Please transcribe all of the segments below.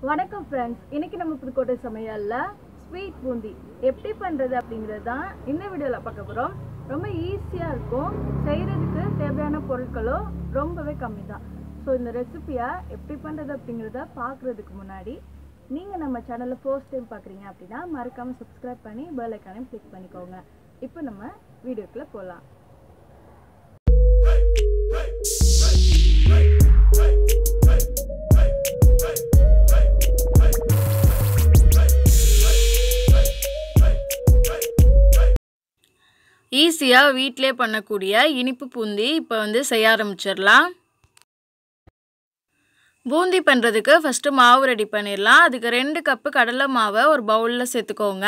வணக்கம் फ्रेंड्स, இன்னைக்கு நம்ம புதுக்கோட்டை சமையல்ல ஸ்வீட் பூந்தி எப்படி பண்றது அப்படிங்கறது தான் இந்த வீடியோல பார்க்க போறோம். ரொம்ப ஈஸியா இருக்கும். செய்யிறதுக்கு தேவையான பொருட்களும் ரொம்பவே கம்மி தான். சோ இந்த ரெசிபியை எப்படி பண்றது அப்படிங்கறத பார்க்கிறதுக்கு முன்னாடி நீங்க நம்ம சேனலை ஃபர்ஸ்ட் டைம் பார்க்கறீங்க அப்படினா மறக்காம Subscribe பண்ணி பெல் ஐகானை கிளிக் பண்ணிக்கோங்க. இப்போ நம்ம வீடியோக்குள்ள போலாம். ஈஸியா வீட்லயே பண்ணக்கூடிய இனிப்பு பூந்தி இப்போ வந்து செய்ய ஆரம்பிச்சிரலாம். பூந்தி பண்றதுக்கு ஃபர்ஸ்ட் மாவு ரெடி பண்ணிரலாம். அதுக்கு 2 கப் கடலை மாவை ஒரு பவுல்ல சேர்த்துக்கோங்க.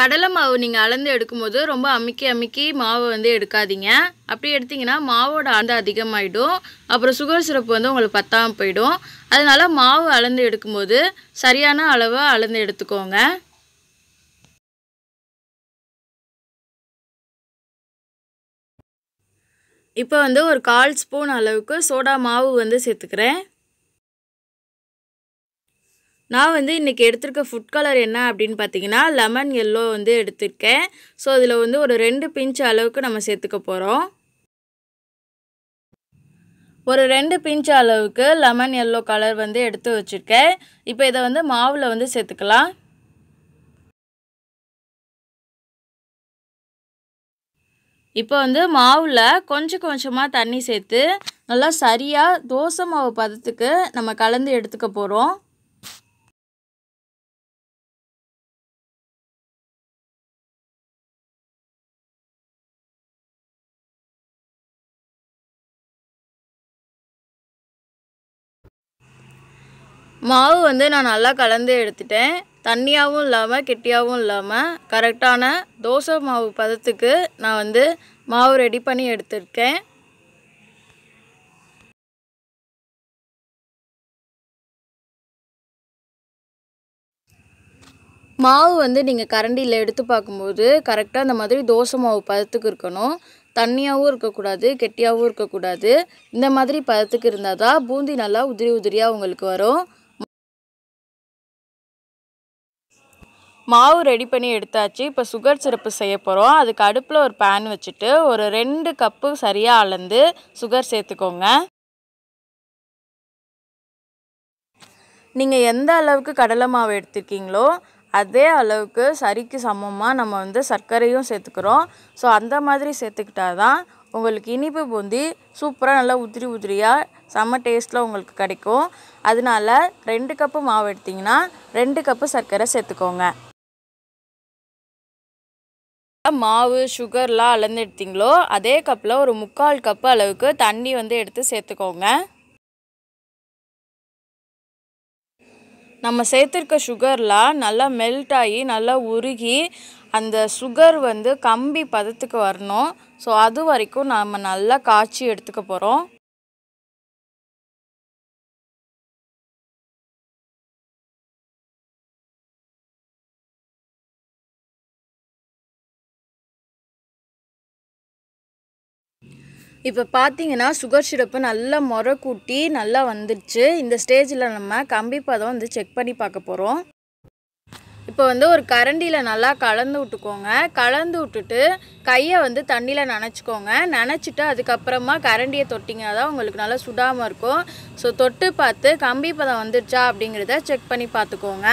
கடலை மாவு நீங்க அளந்து எடுக்கும்போது ரொம்ப அமுக்கி மாவு வந்து எடுக்காதீங்க. அப்படி எடுத்தீங்கன்னா மாவோட அளவு அதிகமாயிடும். அப்புறம் சுகர் சிரப் வந்து உங்களுக்கு பத்தாம போய்டும். அதனால மாவு அளந்து எடுக்கும்போது சரியான அளவை அளந்து எடுத்துக்கோங்க. இப்போ வந்து ஒரு 1/4 ஸ்பூன் அளவுக்கு சோடா மாவு வந்து சேர்த்துக்கிறேன். நான் வந்து இன்னைக்கு எடுத்துர்க்க ஃபுட் கலர் என்ன அப்படினு பாத்தீங்கன்னா லெமன் yellow வந்து எடுத்துர்க்கேன். சோ இதுல வந்து ஒரு 2 பிஞ்ச் அளவுக்கு நம்ம சேர்த்துக்க போறோம். ஒரு 2 பிஞ்ச் அளவுக்கு லெமன் yellow கலர் வந்து எடுத்து வச்சிருக்கேன். இப்போ இத வந்து மாவுல வந்து சேர்த்துக்கலாம். இப்போ வந்து மாவுல கொஞ்சமா தண்ணி சேர்த்து நல்லா சரியா தோசை மாவு பதத்துக்கு நம்ம கலந்து எடுத்துக்க போறோம். மாவு வந்து நான் நல்லா கலந்து எடுத்துட்டேன். தண்ணியாவும் இல்லாம கெட்டியாவும் இல்லாம கரெக்ட்டான தோசை மாவு பதத்துக்கு நான் வந்து மாவு ரெடி பண்ணி எடுத்துர்க்கேன். மாவு வந்து நீங்க கரண்டில எடுத்து பாக்கும்போது கரெக்ட்டா இந்த மாதிரி தோசை மாவு பதத்துக்கு இருக்கணும். தண்ணியாவும் இருக்க கூடாது, கெட்டியாவும் இருக்க கூடாது. இந்த மாதிரி பதத்துக்கு இருந்தா தான் பூந்தி நல்லா உதிரியா உங்களுக்கு வரும். மாவு ரெடி பண்ணி எடுத்தாச்சு. இப்போ சுகர் சிரப் செய்ய போறோம். அதுக்கு அடுப்புல ஒரு pan வச்சிட்டு ஒரு 2 கப் சரியா அளந்து சுகர் சேர்த்துக்கோங்க. நீங்க எந்த அளவுக்கு கடலை மாவு எடுத்துக்கீங்களோ அதே அளவுக்கு சரிக்கு சமமா நம்ம வந்து சர்க்கரையும் சேர்த்துக்கிறோம். சோ அந்த மாதிரி சேர்த்துக்கிட்டா தான் உங்களுக்கு இனிப்பு பூந்தி சூப்பரா நல்லா உதிரியா செம டேஸ்ட்ல உங்களுக்கு கிடைக்கும். அதனால 2 கப் மாவு எடுத்தீங்கன்னா 2 கப் சர்க்கரை சேர்த்துக்கோங்க. மாவு சுகர்லாம் அளந்து எடுத்தீங்களோ அதே கப்ல ஒரு 3/4 கப் அளவுக்கு தண்ணி வந்து எடுத்து சேர்த்துக்கோங்க. நம்ம சேர்த்திருக்க சுகர்லாம் நல்லா மெல்ட் ஆகி நல்லா உருகி அந்த சுகர் வந்து கம்பி பதத்துக்கு வரணும். சோ அது வரைக்கும் நாம நல்லா காய்ச்சி எடுத்துக்க போறோம். இப்போ பாத்தீங்கன்னா சுகர் சிரப் நல்லா மொர கூட்டி நல்லா வந்துருச்சு. இந்த ஸ்டேஜ்ல நம்ம கம்பி பதம் வந்து செக் பண்ணி பார்க்க போறோம். இப்போ வந்து ஒரு கரண்டில நல்லா கலந்து விட்டுக்கோங்க. கலந்து விட்டுட்டு கையை வந்து தண்ணில நனைச்சுக்கோங்க. நனைச்சிட்டு அதுக்கு அப்புறமா கரண்டியை தொட்டிங்கன்னா தான் உங்களுக்கு நல்லா சுடாம இருக்கும். சோ தொட்டு பார்த்து கம்பி பதம் வந்துருச்சா அப்படிங்கறத செக் பண்ணி பார்த்துக்கோங்க.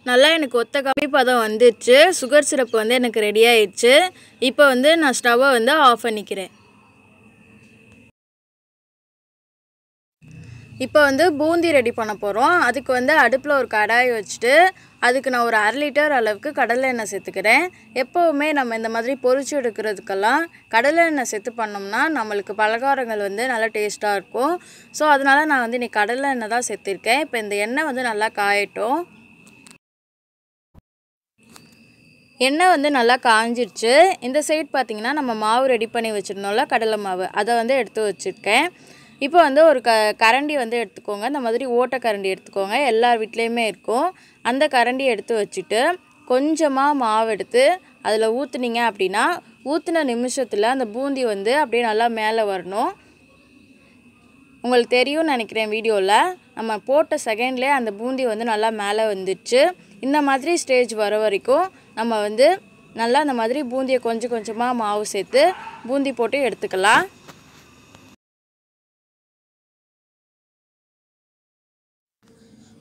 நல்லா எனக்கு ஒத்த கம்பி பதம் வந்துருச்சு. சுகர் சிரப் வந்து எனக்கு ரெடி ஆயிடுச்சு. இப்போ வந்து நான் ஸ்டவ்வை வந்து ஆஃப் பண்ணிக்கிறேன். இப்போ வந்து பூந்தி ரெடி பண்ண போறோம். அதுக்கு வந்து அடுப்புல ஒரு கடாய் வச்சிட்டு அதுக்கு நான் ஒரு 1/2 லிட்டர் அளவுக்கு கடலை எண்ணெய் சேர்த்துக்கிறேன். எப்பவுமே நம்ம இந்த மாதிரி பொரிச்சு எடுக்கிறதுக்கெல்லாம் கடலை எண்ணெய் சேர்த்து பண்ணோம்னா நமக்கு பலகாரங்கள் வந்து நல்லா டேஸ்டா இருக்கும். சோ அதனால நான் வந்து இன்னைக்கு கடலை எண்ணெய் தான் சேர்த்திருக்கேன். இப்போ இந்த எண்ணெய் வந்து நல்லா காயட்டும். எண்ணெய் வந்து நல்லா காஞ்சிருச்சு. இந்த சைடு பாத்தீங்கன்னா நம்ம மாவு ரெடி பண்ணி வச்சிருந்தோம்ல கடலை மாவு அதை வந்து எடுத்து வச்சிருக்கேன். இப்போ வந்து ஒரு கரண்டி வந்து எடுத்துக்கோங்க. இந்த மாதிரி ஓட்டை கரண்டி எடுத்துக்கோங்க. எல்லார் வீட்லயுமே இருக்கும். அந்த கரண்டி எடுத்து வச்சிட்டு கொஞ்சமா மாவு எடுத்து அதுல ஊத்துனீங்க அப்படினா ஊத்துன நிமிஷத்துல அந்த பூந்தி வந்து அப்படியே நல்லா மேலே வரணும். உங்களுக்கு தெரியும்னு நினைக்கிறேன் வீடியோவில். நம்ம போட்ட செகண்ட்லேயே அந்த பூந்தி வந்து நல்லா மேலே வந்துடுச்சு. இந்த மாதிரி ஸ்டேஜ் வர வரைக்கும் நம்ம வந்து நல்லா அந்த மாதிரி பூந்தியை கொஞ்சம் கொஞ்சமாக மாவு சேர்த்து பூந்தி போட்டு எடுத்துக்கலாம்.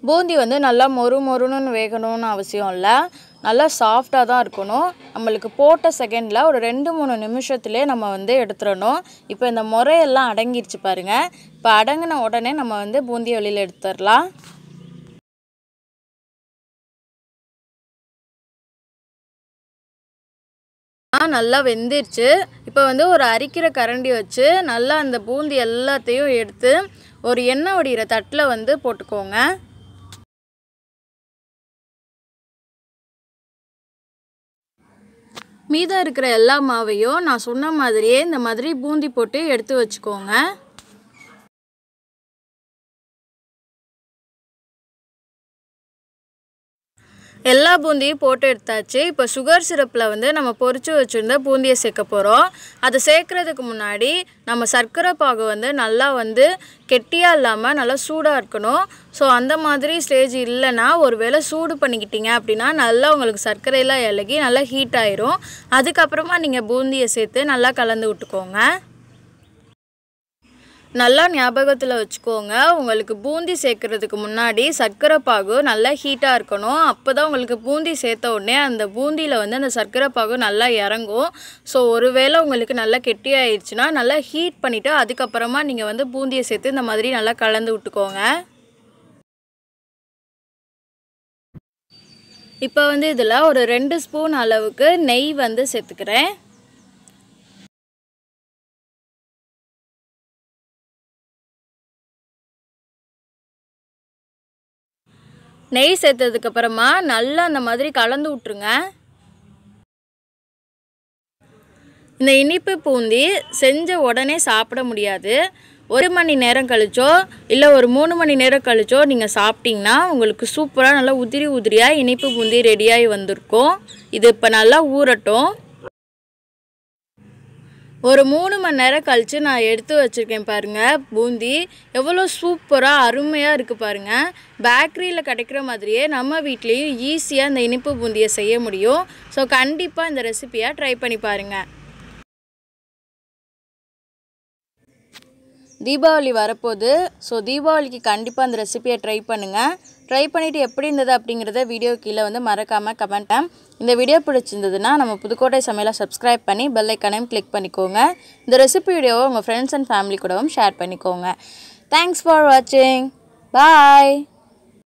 பூந்தி வந்து நல்லா மொறுன்னு வேகணும்னு அவசியம் இல்லை. நல்லா சாஃப்டாக தான் இருக்கணும். நம்மளுக்கு போட்ட செகண்டில் ஒரு 2-3 நிமிஷத்துலேயே நம்ம வந்து எடுத்துடணும். இப்போ இந்த முறையெல்லாம் அடங்கிடுச்சு பாருங்கள். இப்போ அடங்கின உடனே நம்ம வந்து பூந்தியை வெளியில் எடுத்துடலாம். நல்லா வெந்துருச்சு. இப்போ வந்து ஒரு அரிக்கிற கரண்டி வச்சு நல்லா அந்த பூந்தி எல்லாத்தையும் எடுத்து ஒரு எண்ணெய் வடிகிற தட்டில் வந்து போட்டுக்கோங்க. மீதம் இருக்கிற எல்லா மாவையும் நான் சொன்ன மாதிரியே இந்த மாதிரி பூந்தி போட்டு எடுத்து வச்சுக்கோங்க. எல்லா பூந்தியும் போட்டு எடுத்தாச்சு. இப்போ சுகர் சிரப்பில் வந்து நம்ம பொரிச்சு வச்சுருந்த பூந்தியை சேர்க்க போகிறோம். அதை சேர்க்குறதுக்கு முன்னாடி நம்ம சர்க்கரை பாகு வந்து நல்லா வந்து கெட்டியாக இல்லாமல் நல்லா சூடாக இருக்கணும். ஸோ அந்த மாதிரி ஸ்டேஜ் இல்லைன்னா ஒரு வேளை சூடு பண்ணிக்கிட்டீங்க அப்படின்னா நல்லா உங்களுக்கு சர்க்கரையெல்லாம் இலகி நல்லா ஹீட் ஆயிரும். அதுக்கப்புறமா நீங்கள் பூந்தியை சேர்த்து நல்லா கலந்து விட்டுக்கோங்க. நல்லா ஞாபகத்தில் வச்சுக்கோங்க, உங்களுக்கு பூந்தி சேர்க்குறதுக்கு முன்னாடி சர்க்கரை பாகு நல்லா ஹீட்டாக இருக்கணும். அப்போ தான் உங்களுக்கு பூந்தி சேர்த்த உடனே அந்த பூந்தியில் வந்து அந்த சர்க்கரை பாகு நல்லா இறங்கும். ஸோ ஒருவேளை உங்களுக்கு நல்லா கெட்டியாயிடுச்சுன்னா நல்லா ஹீட் பண்ணிவிட்டு அதுக்கப்புறமா நீங்கள் வந்து பூந்தியை சேர்த்து இந்த மாதிரி நல்லா கலந்து விட்டுக்கோங்க. இப்போ வந்து இதில் ஒரு 2 ஸ்பூன் அளவுக்கு நெய் வந்து சேர்த்துக்கிறேன். நெய் சேர்த்ததுக்கப்புறமா நல்லா அந்த மாதிரி கலந்து விட்ருங்க. இந்த இனிப்பு பூந்தி செஞ்ச உடனே சாப்பிட முடியாது. 1 மணி நேரம் கழிச்சோ இல்லை ஒரு 3 மணி நேரம் கழிச்சோ நீங்கள் சாப்பிட்டிங்கன்னா உங்களுக்கு சூப்பராக நல்லா உதிரியாக இனிப்பு பூந்தி ரெடியாகி வந்திருக்கும். இது இப்போ நல்லா ஊறட்டும். ஒரு 3 மணி நேரம் கழித்து நான் எடுத்து வச்சுருக்கேன் பாருங்கள். பூந்தி எவ்வளோ சூப்பராக அருமையாக இருக்குது பாருங்கள். பேக்கரியில் கிடைக்கிற மாதிரியே நம்ம வீட்லேயும் ஈஸியாக இந்த இனிப்பு பூந்தியை செய்ய முடியும். ஸோ கண்டிப்பாக இந்த ரெசிபியை ட்ரை பண்ணி பாருங்கள். தீபாவளி வரப்போகுது. ஸோ தீபாவளிக்கு கண்டிப்பாக அந்த ரெசிபியை ட்ரை பண்ணுங்கள். ட்ரை பண்ணிவிட்டு எப்படி இருந்தது அப்படிங்கிறத வீடியோ கீழே வந்து மறக்காமல் கமெண்ட். இந்த வீடியோ பிடிச்சிருந்ததுன்னா நம்ம புதுக்கோட்டை சமையலை சப்ஸ்கிரைப் பண்ணி பெல் ஐக்கானையும் கிளிக் பண்ணிக்கோங்க. இந்த ரெசிபி வீடியோவை உங்கள் ஃப்ரெண்ட்ஸ் அண்ட் ஃபேமிலி கூடவும் ஷேர் பண்ணிக்கோங்க. தேங்க்ஸ் ஃபார் வாட்சிங். பாய்.